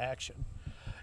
action.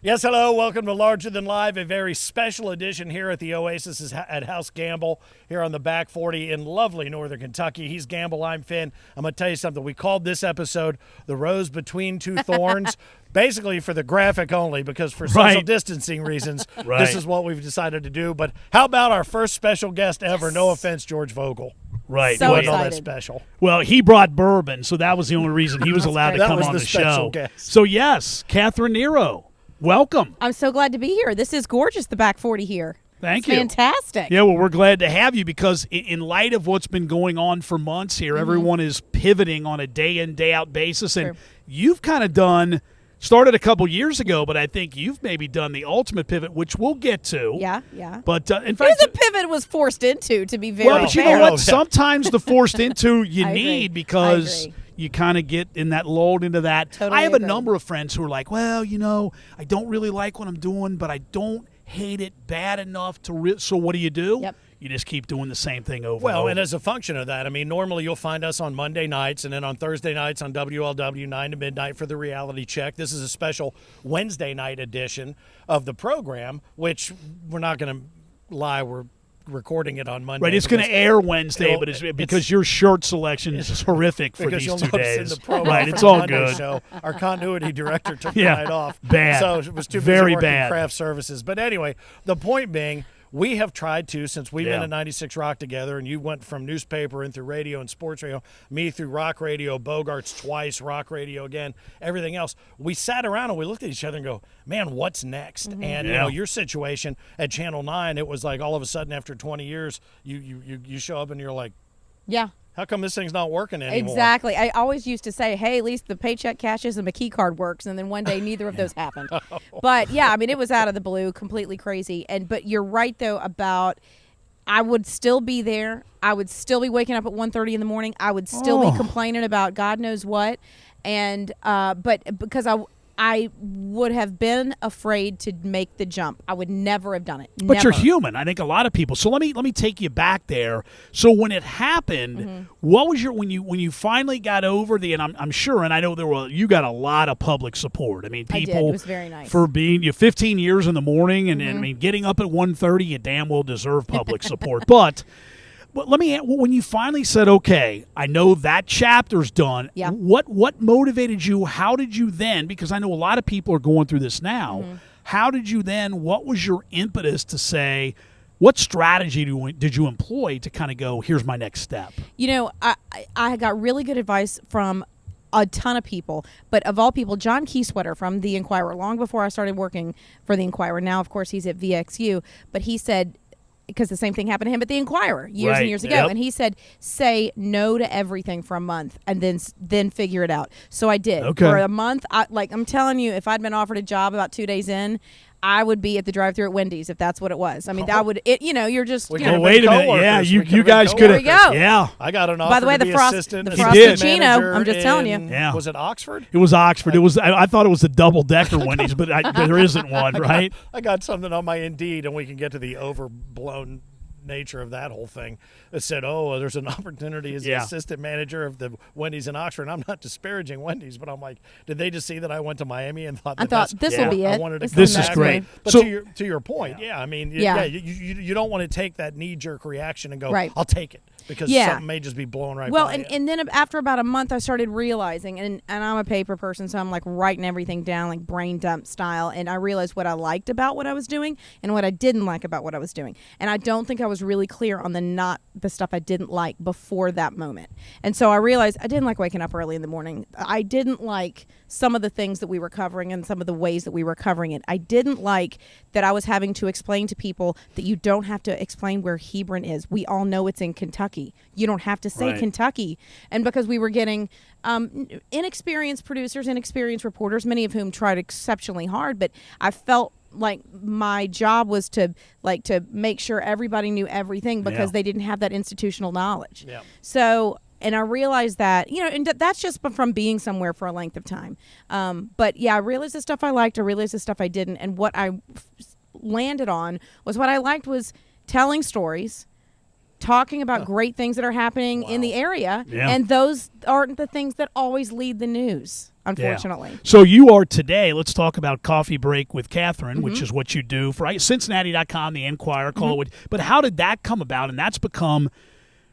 Yes, hello. Welcome to Larger Than Live, a very special edition here at the Oasis at House Gamble here on the Back 40 in lovely Northern Kentucky. He's Gamble, I'm Finn. I'm going to tell you something. We called this episode The Rose Between Two Thorns, basically for the graphic only, because for social distancing reasons, this is what we've decided to do. But how about our first special guest ever? No offense, George Vogel. Right. So excited. All that special. Well, he brought bourbon, so that was the only reason he was allowed to come on the show. Guest. So, yes, Kathrine Nero. Welcome. I'm so glad to be here. This is gorgeous, the Back 40 here. Thank you. Fantastic. Yeah, well, we're glad to have you because in light of what's been going on for months here, everyone is pivoting on a day-in, day-out basis. And you've kind of started a couple years ago, but I think you've maybe done the ultimate pivot, which we'll get to. Yeah. But in fact, the pivot was forced into, to be very fair. Well, but you know what? Sometimes the forced into you need because you kind of get in that lulled into that. Totally I have agree. a number of friends who are like, well, I don't really like what I'm doing, but I don't hate it bad enough to so what do? Yep. You just keep doing the same thing over and Well, over. and as a function of that, I mean, normally you'll find us on Monday nights and then on Thursday nights on WLW 9 to midnight for the reality check. This is a special Wednesday night edition of the program, which we're not going to lie, we're recording it on Monday. Right, it's going to air Wednesday, but it's because your shirt selection is horrific for these 2 days. In the promo right, for it's the all Monday good. Show, our continuity director took the night off. Bad. So it was too busy Very working bad. craft services. But anyway, the point being, we have tried to, since we've been at 96 Rock together, and you went from newspaper and through radio and sports radio, me through rock radio, Bogarts twice, rock radio again, everything else. We sat around and we looked at each other and go, man, what's next? And, your situation at Channel 9, it was like all of a sudden after 20 years, you show up and you're like, Yeah. how come this thing's not working anymore? Exactly. I always used to say, hey, at least the paycheck cashes and my key card works. And then one day, neither of those happened. But, yeah, I mean, it was out of the blue, completely crazy. But you're right, though, about I would still be there. I would still be waking up at 1:30 in the morning. I would still be complaining about God knows what. And but because I would have been afraid to make the jump. I would never have done it. But you're human. I think a lot of people. So let me take you back there. So when it happened, what was when you finally got over the? And I'm sure, and I know you got a lot of public support. I mean, people. I did. It was very nice for being 15 years in the morning, and I mean, getting up at 1:30, you damn well deserve public support. But when you finally said, okay, I know that chapter's done, what motivated you? How did you then, because I know a lot of people are going through this now, how did you then, what was your impetus to say, what strategy did you employ to kind of go, here's my next step? I got really good advice from a ton of people, but of all people, John Keysweater from The Inquirer, long before I started working for The Inquirer. Now, of course, he's at VXU, but he said, because the same thing happened to him at The Inquirer years and years ago. And he said, say no to everything for a month and then figure it out. So I did. Okay. For a month, I'm telling you, if I'd been offered a job about 2 days in, I would be at the drive-thru at Wendy's if that's what it was. I mean, that would, you're just, wait a minute. Yeah, you guys could have. There we go. Yeah. I got an offer By the way, to the be Frosted assistant Chino, I'm just telling you. Yeah. Was it Oxford? It was Oxford. It was. I thought it was a double-decker Wendy's, but there isn't one, right? I got something on my Indeed, and we can get to the overblown nature of that whole thing. It said, there's an opportunity as the assistant manager of the Wendy's in Oxford. And I'm not disparaging Wendy's, but I'm like, did they just see that I went to Miami and thought this will be it? I wanted to this is great. But so, to your point, I mean, you don't want to take that knee-jerk reaction and go, I'll take it. Because something may just be blown right by you. And then after about a month, I started realizing, and I'm a paper person, so I'm like writing everything down, like brain dump style, and I realized what I liked about what I was doing and what I didn't like about what I was doing. And I don't think I was really clear on the stuff I didn't like before that moment. And so I realized I didn't like waking up early in the morning. I didn't like some of the things that we were covering and some of the ways that we were covering it. I didn't like that I was having to explain to people that you don't have to explain where Hebron is. We all know it's in Kentucky. You don't have to say Kentucky. And because we were getting inexperienced producers, inexperienced reporters, many of whom tried exceptionally hard, but I felt like my job was to make sure everybody knew everything because they didn't have that institutional knowledge. Yeah. So, and I realized that, and that's just from being somewhere for a length of time. But yeah, I realized the stuff I liked, I realized the stuff I didn't. And what I landed on was what I liked was telling stories, talking about great things that are happening in the area. Yeah. And those aren't the things that always lead the news. unfortunately. Yeah. So you are today, let's talk about Coffee Break with Kathrine, which is what you do for Cincinnati.com, the Enquirer, call it. But how did that come about? And that's become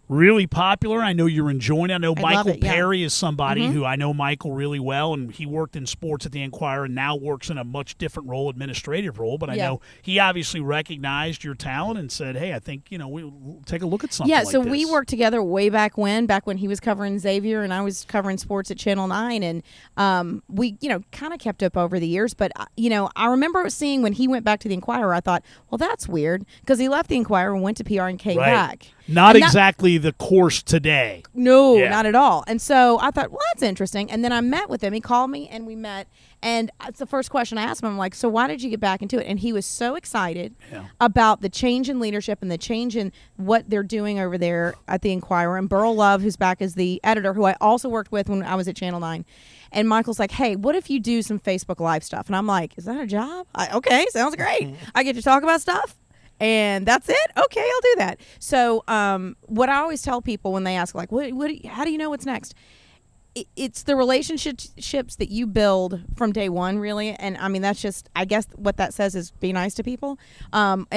really popular. I know you're enjoying it. I know Michael Perry is somebody who I know Michael really well, and he worked in sports at the Enquirer and now works in a much different role, administrative role. But I know he obviously recognized your talent and said, hey, I think, we'll take a look at something like this. Yeah, so we worked together way back when he was covering Xavier and I was covering sports at Channel 9. And we, kind of kept up over the years. But, I remember seeing when he went back to the Enquirer, I thought, well, that's weird, because he left the Enquirer and went to PR and came back. Not exactly the course today. No, not at all. And so I thought, well, that's interesting. And then I met with him. He called me and we met. And it's the first question I asked him. I'm like, so why did you get back into it? And he was so excited about the change in leadership and the change in what they're doing over there at the Enquirer. And Burl Love, who's back as the editor, who I also worked with when I was at Channel 9. And Michael's like, hey, what if you do some Facebook Live stuff? And I'm like, is that a job? Okay, sounds great. I get to talk about stuff. And that's it? Okay, I'll do that. So what I always tell people when they ask, like, how do you know what's next? It's the relationships that you build from day one, really. And, I mean, that's just, I guess what that says is be nice to people. And,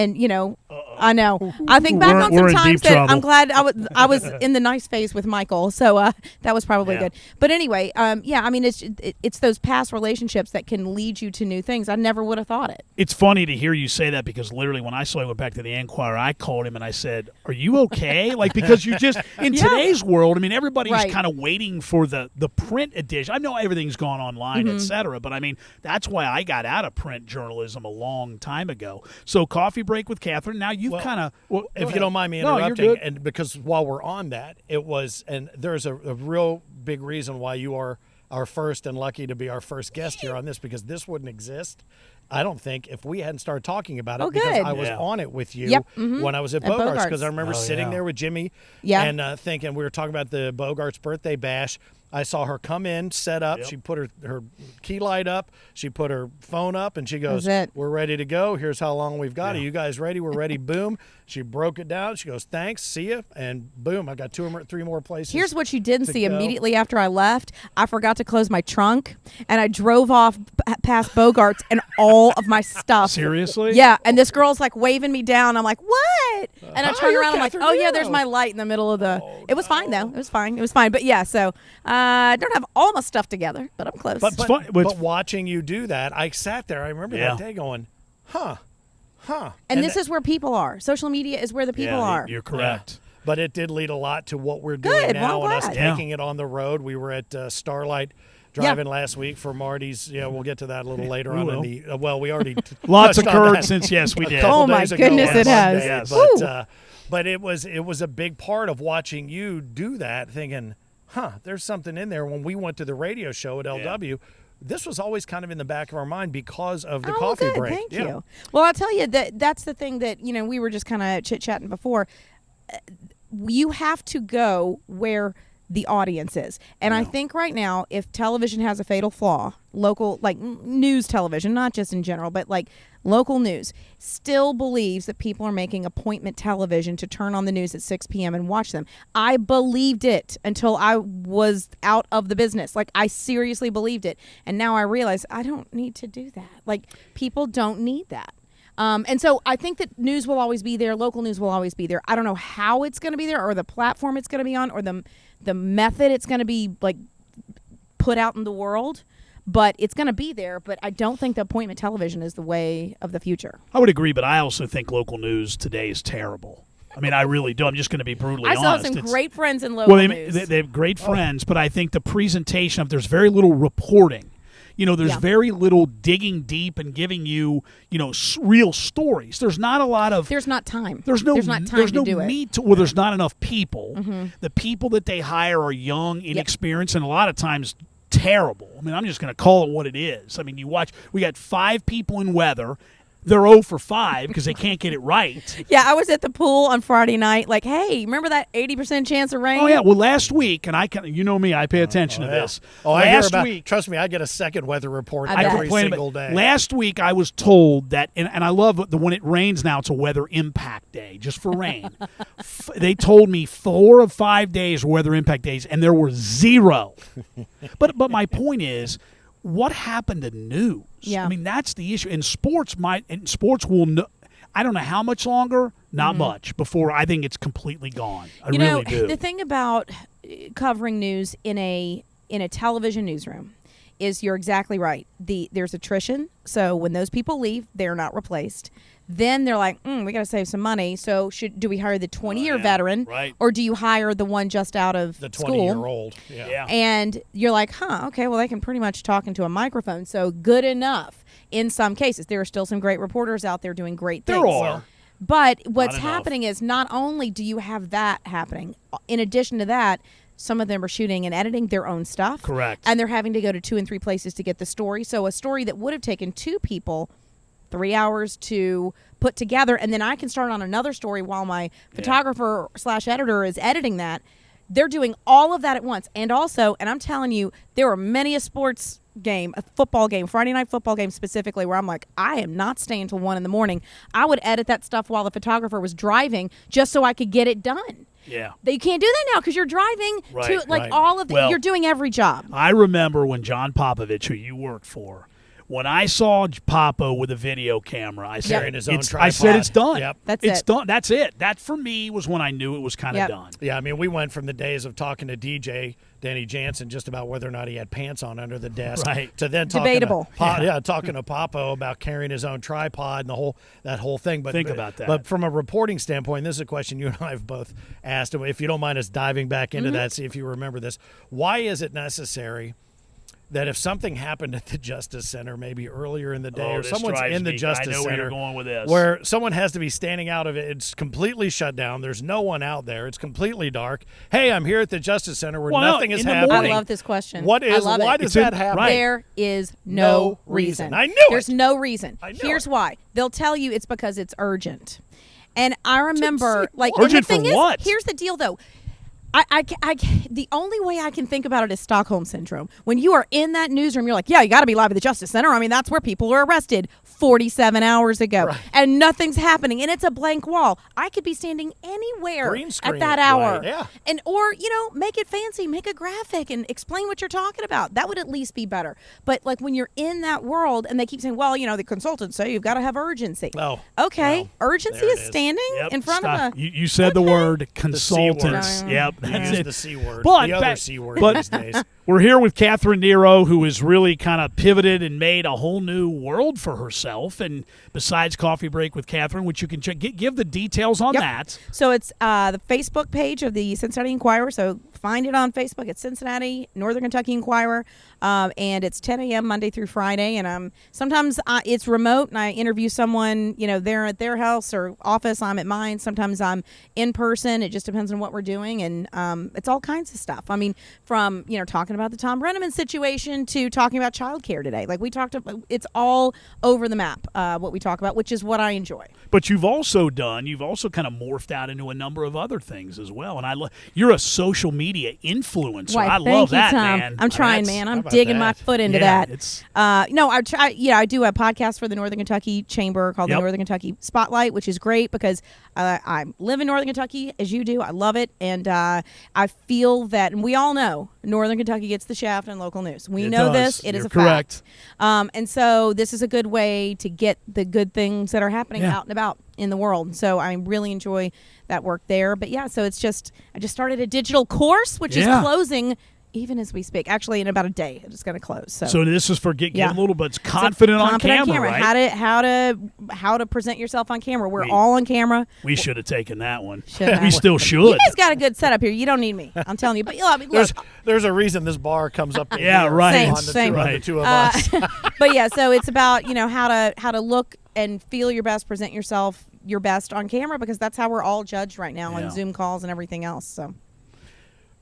I know. I think back on some times that trouble. I'm glad I was in the nice phase with Michael. So that was probably good. But anyway, I mean, it's those past relationships that can lead you to new things. I never would have thought it. It's funny to hear you say that, because literally when I saw you went back to the Enquirer, I called him and I said, are you okay? Like, because you just, in today's world, I mean, everybody's kind of waiting for the print edition. I know everything's gone online, et cetera, but I mean, that's why I got out of print journalism a long time ago. So Coffee Break with Kathrine, now you've kind of... Well, if you don't mind me interrupting, and because while we're on that, and there's a real big reason why you are our first and lucky to be our first guest here on this, because this wouldn't exist, I don't think, if we hadn't started talking about it, because I was on it with you when I was at Bogarts, because I remember sitting there with Jimmy and thinking, we were talking about the Bogarts birthday bash. I saw her come in, set up. She put her key light up. She put her phone up, and she goes, we're ready to go. Here's how long we've got. Are you guys ready? We're ready. Boom. She broke it down. She goes, thanks, see ya. And boom, I got 2 or 3 more places. Here's what you didn't see immediately after I left. I forgot to close my trunk, and I drove off past Bogarts and all of my stuff. Seriously? Yeah, and this girl's like waving me down. I'm like, what? And I turn around, I'm like, oh, yeah, there's my light in the middle of the... It was fine, though. It was fine. But, yeah, so I don't have all my stuff together, but I'm close. But watching you do that, I sat there. I remember that day going, huh. And this is where people are. Social media is where the people are. You're correct. Yeah. But it did lead a lot to what we're doing now, and us taking it on the road. We were at Starlight driving last week for Marty's. Yeah, we'll get to that a little later on. We already lots occurred since we did. Oh my goodness, it has. Yes. But it was a big part of watching you do that, thinking, there's something in there. When we went to the radio show at LW, this was always kind of in the back of our mind because of the coffee break. Thank you. Well, I'll tell you that's the thing that, we were just kind of chit-chatting before. You have to go where the audience is. And I think right now, if television has a fatal flaw, local, like news television, not just in general, but like local news, still believes that people are making appointment television to turn on the news at 6 p.m. and watch them. I believed it until I was out of the business. Like, I seriously believed it. And now I realize I don't need to do that. Like, people don't need that. And so I think that news will always be there. Local news will always be there. I don't know how it's going to be there, or the platform it's going to be on, or the method it's going to be like put out in the world, but it's going to be there. But I don't think the appointment television is the way of the future. I would agree, but I also think local news today is terrible. I mean, I really do. I'm just going to be brutally honest. I saw some great friends in local news. They have great friends, but I think the presentation of there's very little reporting. There's very little digging deep and giving you, real stories. There's not a lot of... There's not time. There's no time to do it. Well, there's not enough people. Mm-hmm. The people that they hire are young, inexperienced, and a lot of times terrible. I mean, I'm just going to call it what it is. I mean, we got 5 people in weather, they're 0 for 5 because they can't get it right. Yeah, I was at the pool on Friday night. Like, hey, remember that 80% chance of rain? Oh yeah, well last week, and you know me, I pay attention to this. Oh, I hear last about. week, Trust me, I get a second weather report I bet. every single about- day. Last week, I was told that, and I love the when it rains now. It's a weather impact day, just for rain. They told me 4 of 5 days were weather impact days, and there were 0. But my point is, what happened to news? Yeah. I mean, that's the issue. And sports will know. I don't know how much longer, not much, before I think it's completely gone. I really do. The thing about covering news in a television newsroom is you're exactly right. There's attrition. So when those people leave, they're not replaced. Then they're like, we got to save some money. So do we hire the 20-year veteran, right. or do you hire the one just out of the school? 20-year-old. Yeah. And you're like, okay, well, they can pretty much talk into a microphone. So good enough in some cases. There are still some great reporters out there doing great things. There are. But what's Not enough. happening is not only do you have that happening, in addition to that, some of them are shooting and editing their own stuff. Correct. And they're having to go to 2 and 3 places to get the story. So a story that would have taken 2 people 3 hours to put together, and then I can start on another story while my photographer / editor is editing that. They're doing all of that at once. And also, and I'm telling you, there were many a sports game, a football game, Friday night football game specifically, where I'm like, I am not staying till 1 a.m. I would edit that stuff while the photographer was driving just so I could get it done. Yeah. You can't do that now because you're driving to right. all of the, Well, you're doing every job. I remember when John Popovich, who you worked for, when I saw Popo with a video camera, I said, Carrying his own I said it's tripod. done. Yep. That's it. Done. That's it. That for me was when I knew it was kind of Yep. done. Yeah, I mean, we went from the days of talking to DJ Danny Jansen just about whether or not he had pants on under the desk, Right. to then Debatable. talking to Popo about carrying his own tripod and that whole thing. But Think about that. But from a reporting standpoint, this is a question you and I have both asked. If you don't mind us diving back into that, see if you remember this. Why is it necessary that if something happened at the Justice Center maybe earlier in the day, or this someone's drives in the me- Justice I know where Center you're going with this. where someone has to be standing out of it, it's completely shut down, there's no one out there, it's completely dark. Hey, I'm here at the Justice Center where Well, nothing is in the happening. morning- I love this question. Why I love it. does that happen? right. There is No no reason. reason. I knew There's it. no reason. I knew Here's it. why. They'll tell you it's because it's urgent. And I remember, like, and Urgent the thing for is, what? here's the deal, though. The only way I can think about it is Stockholm Syndrome. When you are in that newsroom, you're like, yeah, you got to be live at the Justice Center. I mean, that's where people were arrested 47 hours ago. Right. And nothing's happening. And it's a blank wall. I could be standing anywhere Green screen at that it, hour. right, yeah. And or, make it fancy, make a graphic and explain what you're talking about. That would at least be better. But like when you're in that world and they keep saying, well, the consultants say you've got to have urgency. Oh, okay. well, Urgency there it is is. standing Yep. in front Stop. of a You said the word consultants. C word. Yep. You That's use it. the C word, But the other back- C word but- these days. We're here with Kathrine Nero, who has really kind of pivoted and made a whole new world for herself. And besides Coffee Break with Kathrine, which you can check, give the details on Yep. that. So it's the Facebook page of the Cincinnati Enquirer. So find it on Facebook. It's Cincinnati Northern Kentucky Enquirer, and it's 10 a.m. Monday through Friday. And sometimes it's remote, and I interview someone, they're at their house or office. I'm at mine. Sometimes I'm in person. It just depends on what we're doing, and it's all kinds of stuff. I mean, from talking about the Tom Brenneman situation to talking about childcare today. Like we talked about, it's all over the map. What we talk about, which is what I enjoy. But you've also kind of morphed out into a number of other things as well. And you're a social media influencer. Why, I thank love you, that, Tom. man. I'm trying, That's- man. how I'm about digging that? my foot into Yeah, that. it's- No, I try. I do a podcast for the Northern Kentucky Chamber called Yep. the Northern Kentucky Spotlight, which is great because I live in Northern Kentucky as you do. I love it, and I feel that, and we all know Northern Kentucky gets the shaft in local news. We It know does. this. It is You're a correct. fact. And so this is a good way to get the good things that are happening Yeah. out and about in the world. So I really enjoy that work there. But yeah, so I just started a digital course, which is Yeah. closing even as we speak. Actually, in about a day, it's going to close. So this is for getting Yeah. a little bit It's confident on confident camera, right? How to present yourself on camera. We're We- all on camera. We should have taken that one. Should have. We still You should. guys got a good setup here. You don't need me. I'm telling you. But look, There's a reason this bar comes up. To Yeah, here right. Same, On the, same. Two, on the Right. two of us. but yeah, so it's about how to look and feel your best, present yourself your best on camera, because that's how we're all judged right now Yeah. on Zoom calls and everything else. So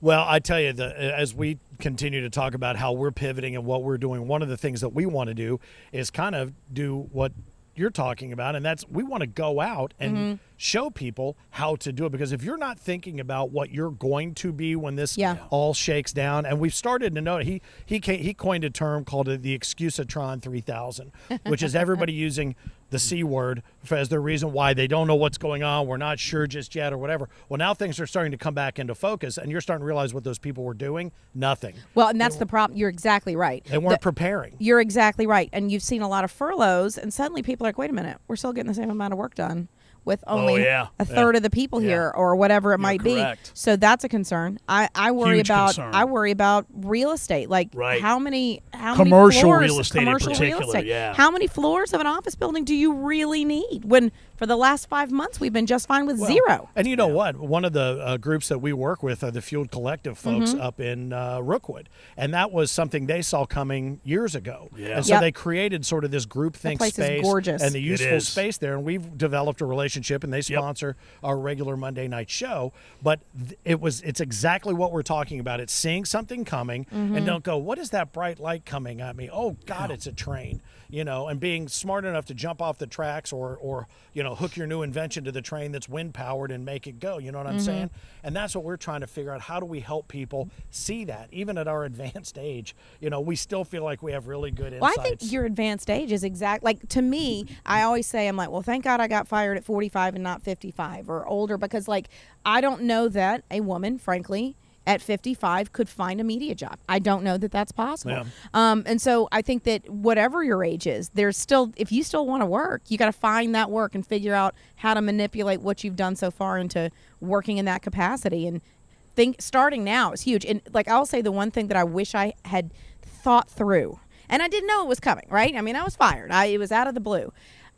Well, I tell you, as we continue to talk about how we're pivoting and what we're doing, one of the things that we want to do is kind of do what you're talking about, and that's we want to go out and show people how to do it, because if you're not thinking about what you're going to be when this all shakes down, and we've started to know he coined a term called it the Excusatron 3000, which is everybody using the C word as their reason why they don't know what's going on, we're not sure just yet or whatever. Well, now things are starting to come back into focus, and you're starting to realize what those people were doing. Nothing. Well, and that's the problem. You're exactly right. They weren't preparing. You're exactly right. And you've seen a lot of furloughs, and suddenly people are like, wait a minute, we're still getting the same amount of work done with only a third of the people here, or whatever it might be. So that's a concern. I worry Huge about concern. I worry about real estate. Like how many commercial floors, real estate commercial in real particular, estate. How many floors of an office building do you really need when for the last 5 months we've been just fine with zero? And you know what? One of the groups that we work with are the Fueled Collective folks up in Rookwood, and that was something they saw coming years ago. And so they created sort of this groupthink place space is gorgeous. and the useful space there, and we've developed a relationship, and they sponsor our regular Monday night show. But it's exactly what we're talking about. It's seeing something coming and don't go, what is that bright light coming at me? Oh God, it's a train. And being smart enough to jump off the tracks or hook your new invention to the train that's wind powered and make it go. You know what I'm saying? And that's what we're trying to figure out. How do we help people see that? Even at our advanced age, we still feel like we have really good insights. Well, I think your advanced age is like, to me, I always say, I'm like, well, thank God I got fired at 45 and not 55 or older, because like, I don't know that a woman, frankly, at 55 could find a media job. I don't know that that's possible. And so I think that whatever your age is, there's still, if you still want to work, you got to find that work and figure out how to manipulate what you've done so far into working in that capacity. And starting now is huge. And like, I'll say the one thing that I wish I had thought through, and I didn't know it was coming, right? I mean, I was fired. It was out of the blue.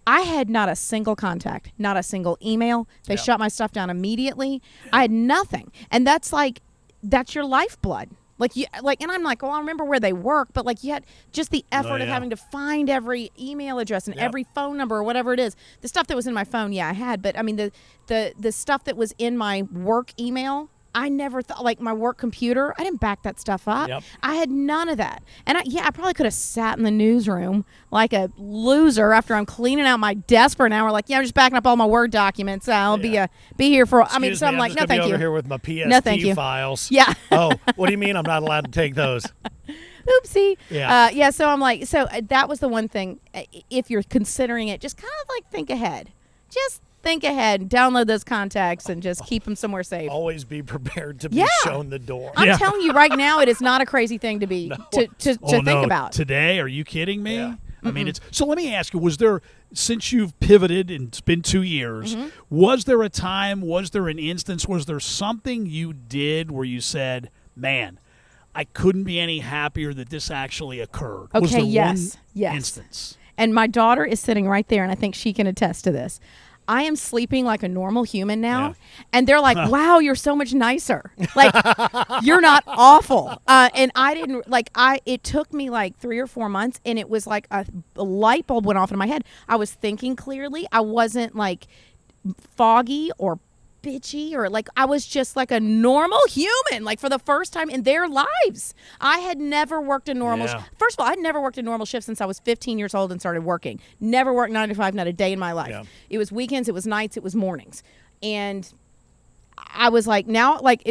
I had not a single contact, not a single email. They shut my stuff down immediately. I had nothing. And that's your lifeblood. And I'm like, well, I remember where they work, but like, you had just the effort of having to find every email address and every phone number or whatever it is. The stuff that was in my phone, I had, but I mean, the stuff that was in my work email, I never thought, like my work computer, I didn't back that stuff up. I had none of that. And I probably could have sat in the newsroom like a loser after I'm cleaning out my desk for an hour. Like, I'm just backing up all my Word documents. I'll be here for, I'm like, no, thank you. Over here with my PST no, thank you. files. Yeah. Oh, what do you mean I'm not allowed to take those? Oopsie. Yeah. So I'm like, that was the one thing. If you're considering it, just kind of like think ahead. Just think ahead, download those contacts, and just keep them somewhere safe. Always be prepared to be shown the door. I'm telling you right now, it is not a crazy thing to be to think about. Today, are you kidding me? Yeah. I mean, it's so. Let me ask you: was there, since you've pivoted and it's been 2 years, was there a time? Was there an instance? Was there something you did where you said, "Man, I couldn't be any happier that this actually occurred"? Okay. Was there yes. one instance? And my daughter is sitting right there, and I think she can attest to this. I am sleeping like a normal human now. And they're like, wow, you're so much nicer. Like, you're not awful. And I didn't, it took me like 3 or 4 months, and it was like a light bulb went off in my head. I was thinking clearly. I wasn't like foggy or bitchy, or like, I was just like a normal human, like for the first time in their lives. I had never worked a normal first of all, I'd never worked a normal shift since I was 15 years old and started working. Never worked 9 to 5, not a day in my life. It was weekends, it was nights, it was mornings. And I was like,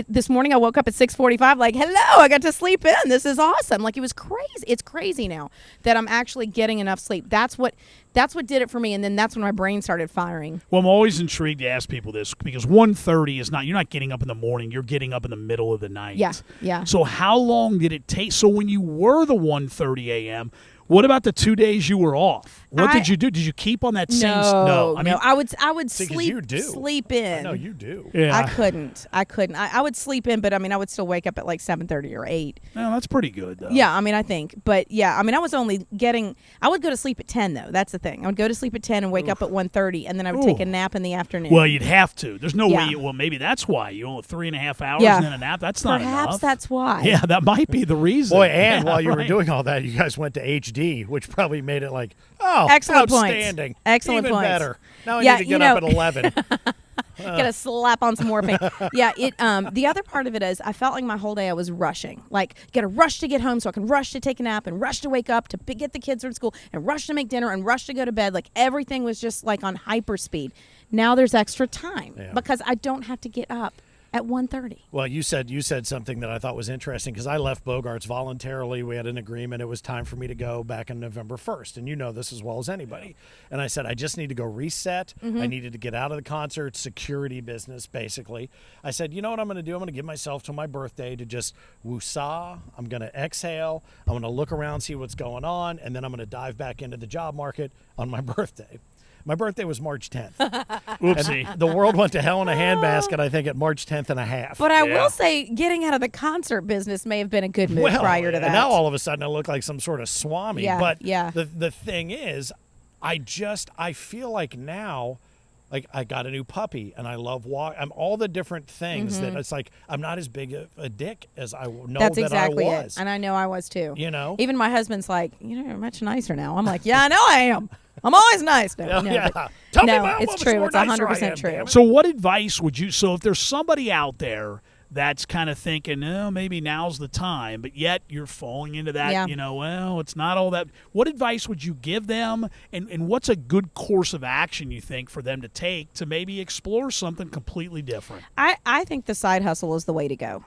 this morning I woke up at 6:45, like, hello, I got to sleep in. This is awesome. Like, it was crazy. It's crazy now that I'm actually getting enough sleep. That's what did it for me. And then that's when my brain started firing. Well, I'm always intrigued to ask people this, because 1:30 is not, you're not getting up in the morning, you're getting up in the middle of the night. Yeah. So how long did it take? So when you were the 1:30 a.m., what about the 2 days you were off? What did you do? Did you keep on that same? No. I would See, sleep in. I know you do. Yeah. I couldn't. I would sleep in, but I mean, I would still wake up at like 7:30 or 8. No, that's pretty good though. Yeah, I mean, I think. But yeah, I mean, I would go to sleep at 10 though. That's the thing. I would go to sleep at 10 and wake up at 1:30, and then I would take a nap in the afternoon. Well, you'd have to. There's no way. Well, maybe that's why you only 3.5 hours and then a nap. That's not enough. Perhaps that's why. Yeah, that might be the reason. Boy, and while you were doing all that, you guys went to HD, which probably made it like, excellent outstanding. Excellent Even points. better. Now I need to get up at 11. Gotta slap on some more paint. Yeah, the other part of it is I felt like my whole day I was rushing. Like, gotta rush to get home so I can rush to take a nap and rush to wake up to get the kids from school and rush to make dinner and rush to go to bed. Like, everything was just like on hyper speed. Now there's extra time because I don't have to get up at 1:30. Well, you said something that I thought was interesting because I left Bogarts voluntarily. We had an agreement. It was time for me to go back on November 1st, and you know this as well as anybody. And I said, I just need to go reset. I needed to get out of the concert security business, basically. I said, you know what I'm going to do? I'm going to give myself till my birthday to just woosah. I'm going to exhale. I'm going to look around, see what's going on, and then I'm going to dive back into the job market on my birthday. My birthday was March 10th. Oopsie. And the world went to hell in a handbasket, I think, at March 10th and a half. But I will say getting out of the concert business may have been a good move prior to that. And now all of a sudden I look like some sort of swami. Yeah, but yeah. the thing is, I feel like now, like I got a new puppy and I love I'm all the different things that it's like I'm not as big of a dick as I know That's that exactly I was. it. And I know I was too. You know? Even my husband's like, you're much nicer now. I'm like, yeah, I know I am. I'm always nice now. Tell me, No, Mom, it's what true. more It's nicer I 100% am, true. damn it. So what advice would you, so if there's somebody out there that's kind of thinking, no, maybe now's the time, but yet you're falling into that, well, it's not all that. What advice would you give them, and what's a good course of action you think for them to take to maybe explore something completely different? I think the side hustle is the way to go.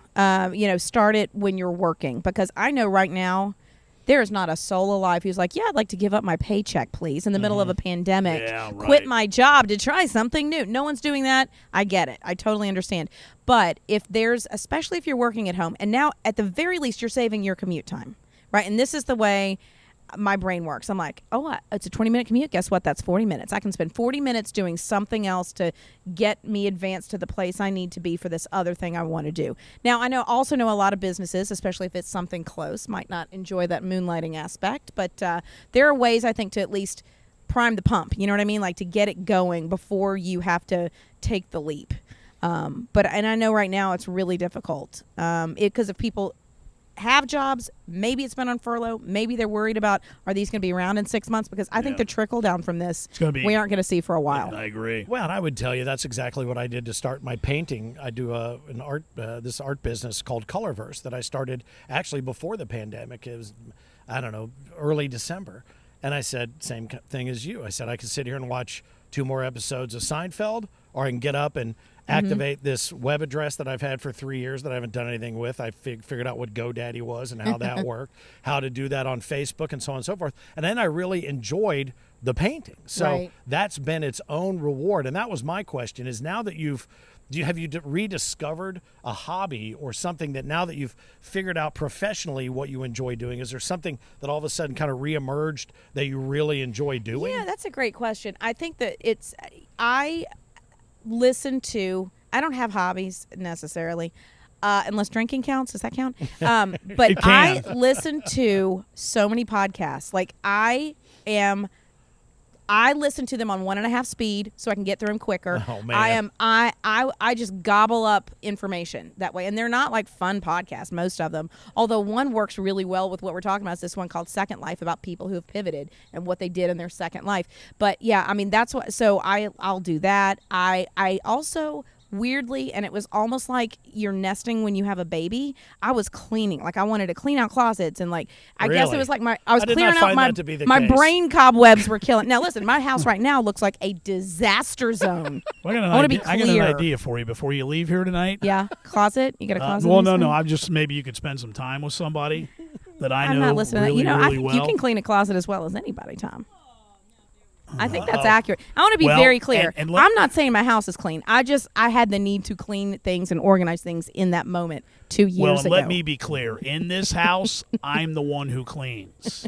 Start it when you're working, because I know right now there is not a soul alive who's like, yeah, I'd like to give up my paycheck, please, in the middle of a pandemic. Yeah, right. Quit my job to try something new. No one's doing that. I get it. I totally understand. But especially if you're working at home, and now at the very least you're saving your commute time, right? And this is the way my brain works. I'm like, it's a 20-minute commute. Guess what? That's 40 minutes. I can spend 40 minutes doing something else to get me advanced to the place I need to be for this other thing I want to do. Now, I also know a lot of businesses, especially if it's something close, might not enjoy that moonlighting aspect, but there are ways, I think, to at least prime the pump. You know what I mean? Like to get it going before you have to take the leap. And I know right now it's really difficult because if people have jobs, maybe it's been on furlough, maybe they're worried about, are these going to be around in 6 months? Because I think the trickle down from this we aren't going to see for a while. I agree. Well, and I would tell you that's exactly what I did to start my painting. I do this art business called Colorverse that I started actually before the pandemic. It was, early December. And I said, same thing as you. I said, I could sit here and watch 2 more episodes of Seinfeld, or I can get up and activate this web address that I've had for 3 years that I haven't done anything with. I figured out what GoDaddy was and how that worked, how to do that on Facebook and so on and so forth. And then I really enjoyed the painting. So that's been its own reward. And that was my question, is now that have you rediscovered a hobby or something that now that you've figured out professionally what you enjoy doing, is there something that all of a sudden kind of reemerged that you really enjoy doing? Yeah, that's a great question. I think that I don't have hobbies necessarily, unless drinking counts. Does that count? But I listen to so many podcasts. Like I listen to them on 1.5 speed so I can get through them quicker. Oh man. I just gobble up information that way. And they're not like fun podcasts, most of them. Although one works really well with what we're talking about. It's this one called Second Life, about people who have pivoted and what they did in their second life. But yeah, I mean, that's what, so I'll do that. I also, weirdly, and it was almost like you're nesting when you have a baby, I was cleaning. Like I wanted to clean out closets, and like I guess it was like I was clearing out my brain cobwebs were killing. Now listen, my house right now looks like a disaster zone. I got an idea for you before you leave here tonight. Yeah, closet. You got a closet? Well, no. I'm just, maybe you could spend some time with somebody that I'm not listening really, to that. really well. You can clean a closet as well as anybody, Tom. I think that's accurate. I want to be very clear. I'm not saying my house is clean. I had the need to clean things and organize things in that moment 2 years ago. Well, let me be clear. In this house, I'm the one who cleans.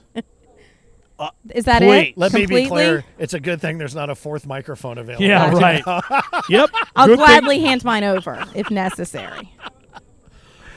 Is that it? Let me be clear. It's a good thing there's not a 4th microphone available. Yeah, right. Yep. I'll gladly hand mine over if necessary.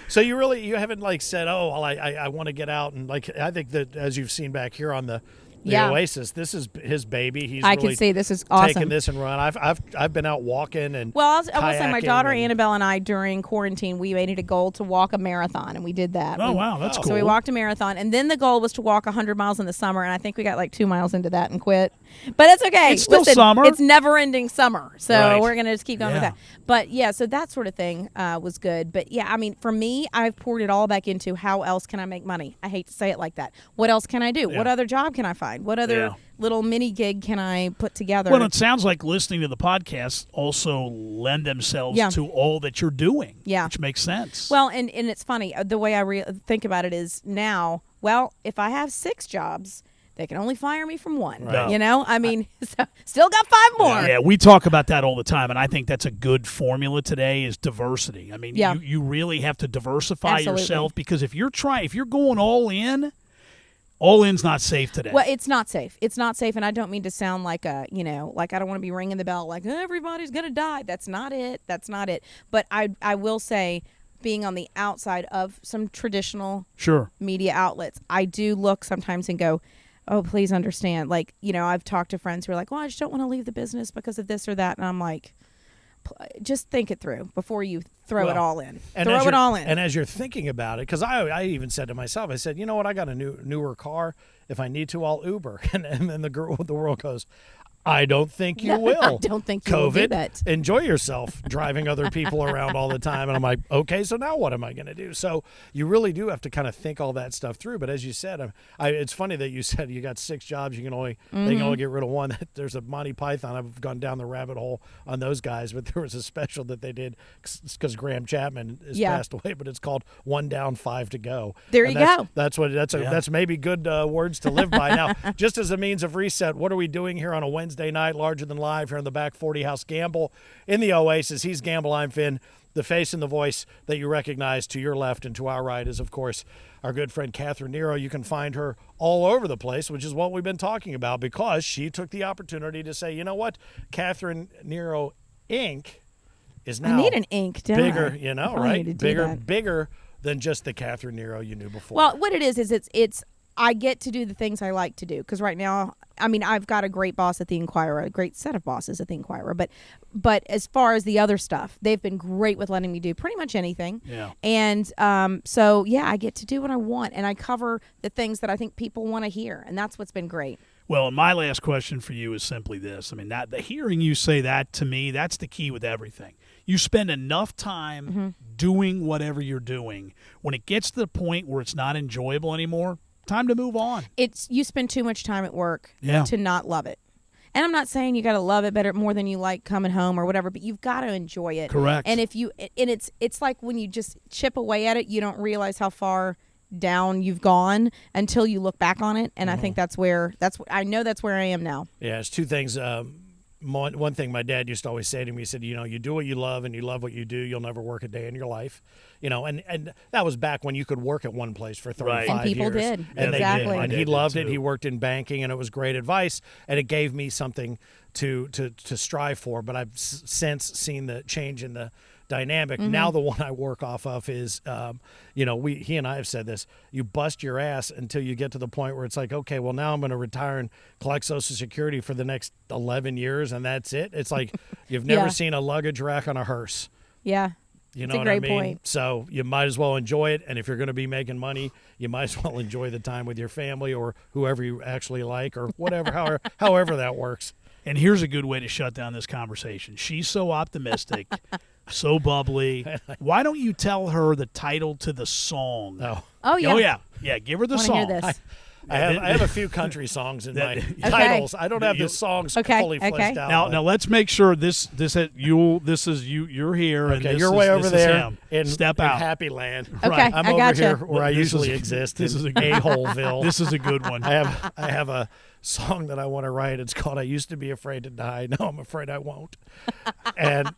So you haven't like said, oh, well, I want to get out, and like I think that as you've seen back here on the Oasis, this is his baby. He's I really can see this is awesome. taking this and run. I've been out walking and I will say my daughter and Annabelle and I during quarantine we made it a goal to walk a marathon, and we did that. Oh wow, that's cool. So we walked a marathon, and then the goal was to walk 100 miles in the summer, and I think we got like 2 miles into that and quit. But it's okay. It's still Listen, summer. It's never-ending summer, so Right. we're gonna just keep going with Yeah. that. But yeah, so that sort of thing was good. But yeah, I mean, for me, I've poured it all back into how else can I make money. I hate to say it like that. What else can I do? Yeah. What other job can I find? What other Yeah. little mini gig can I put together? Well, it sounds like listening to the podcast also lend themselves Yeah. to all that you're doing, Yeah. which makes sense. Well, and it's funny. The way I think about it is now, well, if I have 6 jobs, they can only fire me from 1. Right. You know? I mean, so still got 5 more. Yeah, we talk about that all the time, and I think that's a good formula today is diversity. I mean, Yeah. you really have to diversify Absolutely. yourself because if you're going all in's not safe today. Well, it's not safe. It's not safe, and I don't mean to sound like like I don't want to be ringing the bell like everybody's going to die. That's not it. That's not it. But I will say, being on the outside of some traditional Sure. media outlets, I do look sometimes and go, oh, please understand. Like, I've talked to friends who are like, well, I just don't want to leave the business because of this or that. And I'm like, just think it through before you throw it all in. Throw it all in. And as you're thinking about it, because I even said to myself, I said, you know what, I got a newer car. If I need to, I'll Uber. And then the world goes, I don't think you will. I don't think you will do that. Enjoy yourself driving other people around all the time. And I'm like, okay, so now what am I going to do? So you really do have to kind of think all that stuff through. But as you said, it's funny that you said you got 6 jobs. They can only get rid of 1. There's a Monty Python. I've gone down the rabbit hole on those guys, but there was a special that they did because Graham Chapman has passed away. But it's called 1 Down, 5 to Go. There you go. That's maybe good words to live by. Now, just as a means of reset, what are we doing here on a Wednesday night, larger than live here in the back 40 House Gamble in the Oasis? He's Gamble, I'm Finn. The face and the voice that you recognize to your left and to our right is, of course, our good friend Kathrine Nero. You can find her all over the place, which is what we've been talking about, because she took the opportunity to say, you know what, Kathrine Nero Inc. is now I need an ink, don't bigger, I? right? Bigger than just the Kathrine Nero you knew before. Well, what it is it's I get to do the things I like to do, because right now, I mean, I've got a great boss at the Inquirer, a great set of bosses at the Inquirer, but as far as the other stuff, they've been great with letting me do pretty much anything. Yeah. And so yeah, I get to do what I want, and I cover the things that I think people want to hear, and that's what's been great. Well, and my last question for you is simply this. I mean, the hearing you say that, to me, that's the key with everything. You spend enough time doing whatever you're doing. When it gets to the point where it's not enjoyable anymore, time to move on. You spend too much time at work Yeah. to not love it. And I'm not saying you got to love it better more than you like coming home or whatever, but you've got to enjoy it. Correct. And it's like when you just chip away at it, you don't realize how far down you've gone until you look back on it. And I think that's where I am now. Yeah, it's 2 things. One thing my dad used to always say to me, he said, you do what you love and you love what you do, you'll never work a day in your life. And that was back when you could work at one place for 35 years. And people did. And Exactly. And he loved it. He worked in banking, and it was great advice, and it gave me something to strive for. But I've since seen the change in the dynamic. Now the one I work off of is, he and I have said this, you bust your ass until you get to the point where it's like, okay, well, now I'm going to retire and collect Social Security for the next 11 years, and that's it. It's like you've never seen a luggage rack on a hearse. Yeah. You know It's a what great I mean? point. So you might as well enjoy it, and if you're going to be making money, you might as well enjoy the time with your family or whoever you actually like, or whatever, however that works. And here's a good way to shut down this conversation. She's so optimistic, so bubbly. Why don't you tell her the title to the song? Oh yeah. Oh, yeah. Yeah, give her the I song. want to hear this. I have a few country songs in my Okay. titles. I don't have the songs fully fleshed out. Now let's make sure this is you're here, and Okay, this you're is, way this over is there him. in Step in out. Happy Land. Okay, Right. I'm I over gotcha. here where I This is usually a- exist. this is a in good- A-Holeville. This is a good one. I have a song that I want to write. It's called "I Used to Be Afraid to Die. Now I'm Afraid I Won't." And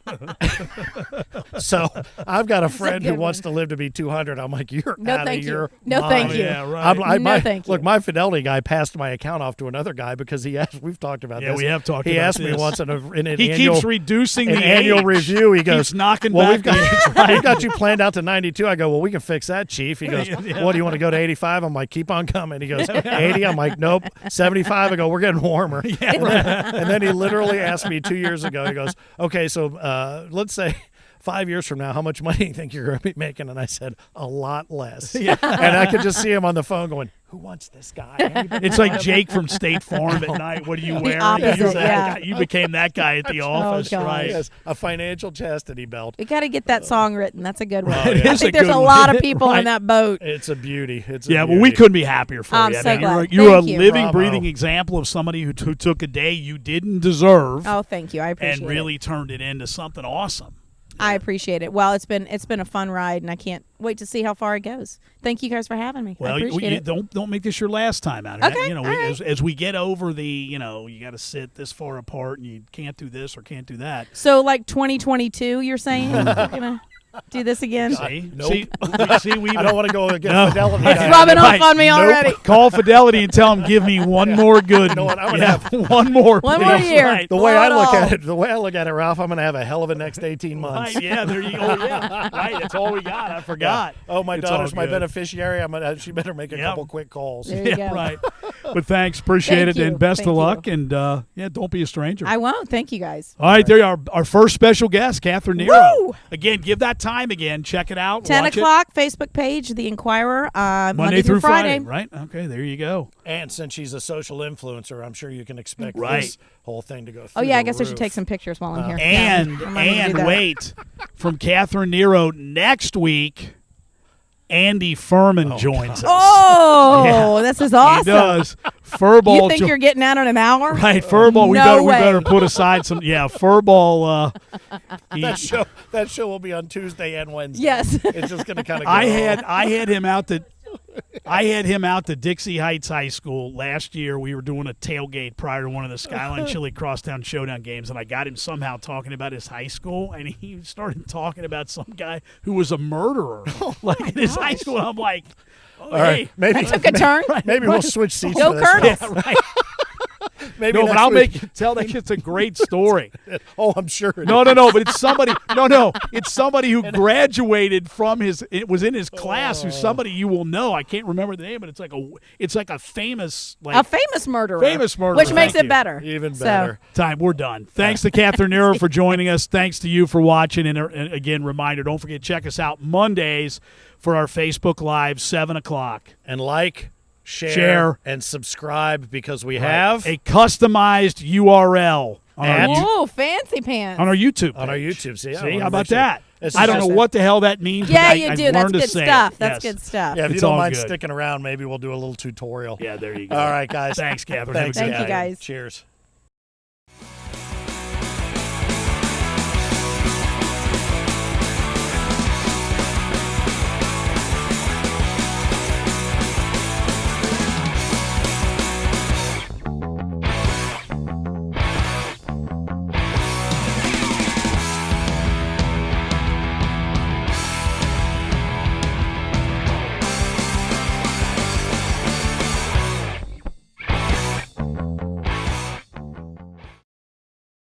so I've got a friend who good wants one. to live to be 200. I'm like, you're No, out of thank you. your No, mind. thank you. Yeah, right. No, thank you. Look, my Fidelity guy passed my account off to another guy because he asked. We've talked about Yeah, this. we have talked He about asked me this. once in an He annual, keeps reducing an the annual age. review. He Keeps goes, knocking well, back we've got you planned out to 92. I go, well, we can fix that, Chief. He goes, Yeah. what, do you want to go to 85? I'm like, keep on coming. He goes, 80? I'm like, nope. 75? I go, we're getting warmer. And then he literally asked me 2 years ago, he goes, okay, so let's say 5 years from now, how much money do you think you're going to be making? And I said, a lot less. And I could just see him on the phone going, who wants this guy? It's like Jake from State Farm at night. What are you wearing? opposite, You're that yeah. guy. You became that guy at the office, gosh. right? Yes, a financial chastity belt. We got to get that song written. That's a good one. It I is a think there's good a one. lot of people Right. in that boat. It's a beauty. It's a Yeah, well, beauty. we couldn't be happier for I'm you. so I mean, glad. you're a Thank you. living, Bravo. breathing example of somebody who took a day you didn't deserve Oh, thank you. I appreciate and really turned it into something awesome. I appreciate it. Well, it's been a fun ride, and I can't wait to see how far it goes. Thank you guys for having me. I Well, appreciate it. don't make this your last time out here. Okay, You know, all right. as we get over the, you got to sit this far apart and you can't do this or can't do that. So, like 2022, you're saying we're gonna do this again? See, Nope. see, we I don't want to go against No. Fidelity. It's guy. rubbing Right. off on me Nope. already. Call Fidelity and tell them give me one more good. You know what, I'm gonna yeah, have- one more. One more please. year. Right. The way I Blow it look all. at it, Ralph, I'm going to have a hell of a next 18 months. Right, yeah, there you go. Yeah, right. That's all we got. I forgot. Oh, my It's daughter's all my good. beneficiary. She better make a Yep. couple quick calls. There you Yeah, go. right. But thanks, appreciate Thank it, and you. best Thank of luck. you. And don't be a stranger. I won't. Thank you guys. All right, there you are. Our first special guest, Kathrine Nero. Woo! Again, give that time again. Check it out. 10 watch it. o'clock, Facebook page, The Inquirer, Monday through Friday. Right? Okay, there you go. And since she's a social influencer, I'm sure you can expect Right. this whole thing to go through Oh, yeah, I the guess I should roof. take some pictures while I'm here. And Yeah, I'm gonna do that. wait, from Kathrine Nero next week, Andy Furman joins us. Oh, Yeah. this is awesome. He does. Furball. You think you're getting out in an hour? right? Furball. We No way. better put aside some. Yeah, Furball. That show will be on Tuesday and Wednesday. Yes. It's just going to kind of go. I had him out to Dixie Heights High School last year. We were doing a tailgate prior to one of the Skyline Chili Crosstown Showdown games, and I got him somehow talking about his high school, and he started talking about some guy who was a murderer, like in his high school. And I'm like, oh, All right, maybe Took a turn. maybe we'll switch seats. Go for this Colonels. one. yeah, right. Maybe No, but next I'll week- tell that it's a great story. Oh, I'm sure. it No, is. but it's somebody. No, it's somebody who graduated from his. It was in his class. Who's somebody you will know. I can't remember the name, but it's like a famous A famous murderer. Famous murderer. Which makes Thank it you. better. Even So, better. time. We're done. Thanks to Kathrine Nero for joining us. Thanks to you for watching. And again, reminder: don't forget check us out Mondays for our Facebook Live 7 o'clock. And share, and subscribe because we have a customized URL on our, At- Whoa, fancy pants. on our YouTube. on our page. YouTube. See, I See, wanna how make about sure- that? This I is don't know just- what the hell that means. Yeah, but you I've do. That's learned to good say it. stuff. That's Yes. good stuff. Yeah, if you It's don't all mind good. sticking around, maybe we'll do a little tutorial. Yeah, there you go. All right, guys. Thanks, Kathrine. Thanks, Thank you, Kathy. guys. Cheers.